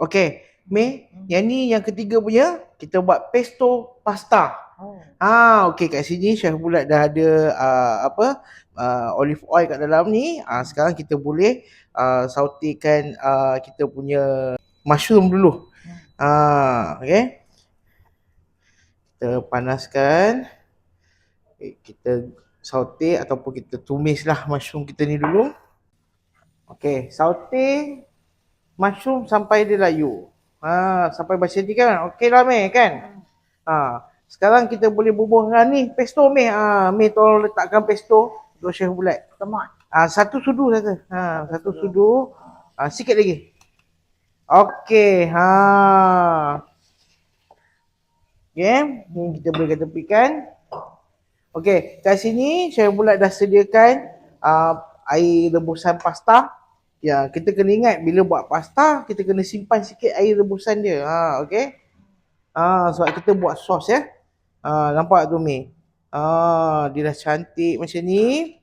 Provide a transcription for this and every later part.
Okey, Mei, yang ni yang ketiga punya, kita buat pesto pasta. Okey, kat sini Chef Bulat dah ada olive oil kat dalam ni. Sekarang kita boleh sautekan kita punya mushroom dulu. Okey. Kita panaskan. Kita saute ataupun kita tumislah mushroom kita ni dulu. Okey, saute mushroom sampai dia layu. Sampai macam ni kan. Okey lah Mei kan? Sekarang kita boleh bubuhkan ni pesto Mei. Mei tolong letakkan pesto untuk Chef Bulat. Satu sudu saja. Satu sudu. Sikit lagi. Okey. Okey, ni kita boleh tepikan. Okey, kat sini Chef Bulat dah sediakan air rebusan pasta. Ya, kita kena ingat bila buat pasta, kita kena simpan sikit air rebusan dia. Okey. Sebab kita buat sos ya. Nampak tu Mei? Dia dah cantik macam ni.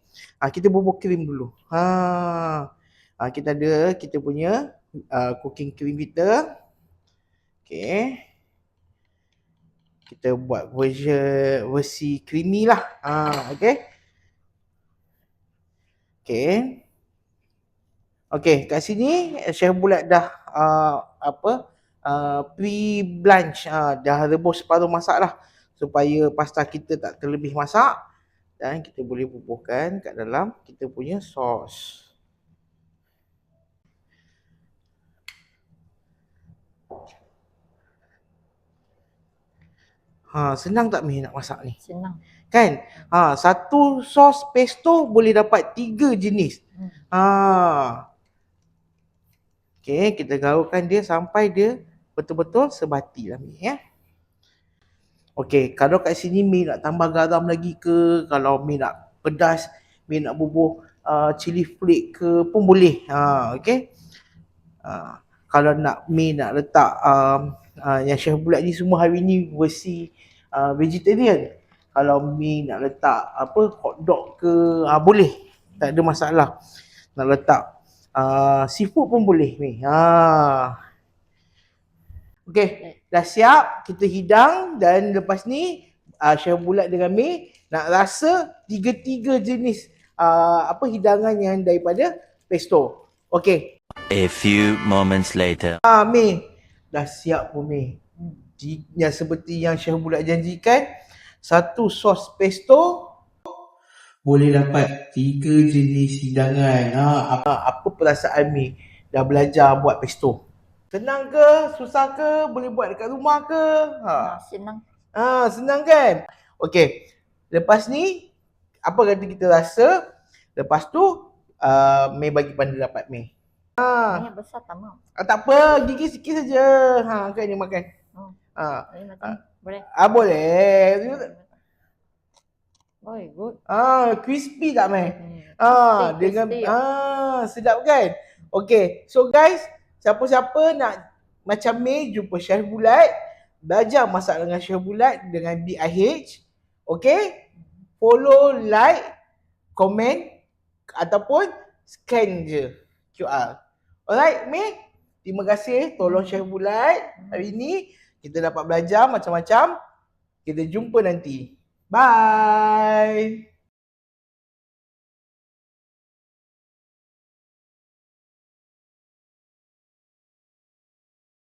Kita bubur krim dulu. Kita ada kita punya cooking cream kita. Okey. Kita buat versi creamy lah. Okey. Okey. Okey, kat sini Chef Bulat dah pre-blanch, dah rebus separuh masak lah supaya pasta kita tak terlebih masak, dan kita boleh bubuhkan kat dalam kita punya sos. Senang tak Mei nak masak ni? Senang. Kan? Satu sos pesto boleh dapat 3 jenis. Okey, kita gaulkan dia sampai dia betul-betul sebati lah Mei ya. Okey, kalau kat sini Mei nak tambah garam lagi ke, kalau Mei nak pedas, Mei nak bubuh chili flake ke pun boleh. Okey. Kalau nak Mei nak letak yang Chef Bulat ni semua hari ni versi vegetarian. Kalau Mei nak letak hotdog ke, boleh. Tak ada masalah. Nak letak seafood pun boleh Mei. Okey, dah siap, kita hidang, dan lepas ni Chef Bulat dengan Mei nak rasa tiga-tiga jenis hidangan yang daripada pesto. Okey. A few moments later. Mei, dah siap pun Mei. Yang seperti yang Chef Bulat janjikan, satu sos pesto boleh dapat 3 jenis hidangan. Apa perasaan Mei dah belajar buat pesto? Senang ke? Susah ke? Boleh buat dekat rumah ke? Senang. Senang kan? Okey. Lepas ni, apa kata kita rasa? Lepas tu, Mei bagi pandangan dapat Mei. Banyak besar tak mau. Tak apa, gigi sikit saja. Kan ni makan. Boleh? Boleh. Good. Crispy tak Mei? Dengan crispy. sedap kan? Okey. So guys, siapa-siapa nak macam Mei jumpa Chef Bulat, belajar masak dengan Chef Bulat dengan BIH. Okey? Follow, like, komen ataupun scan je QR. Alright, Mei? Terima kasih tolong Chef Bulat hari ni. Kita dapat belajar macam-macam. Kita jumpa nanti. Bye.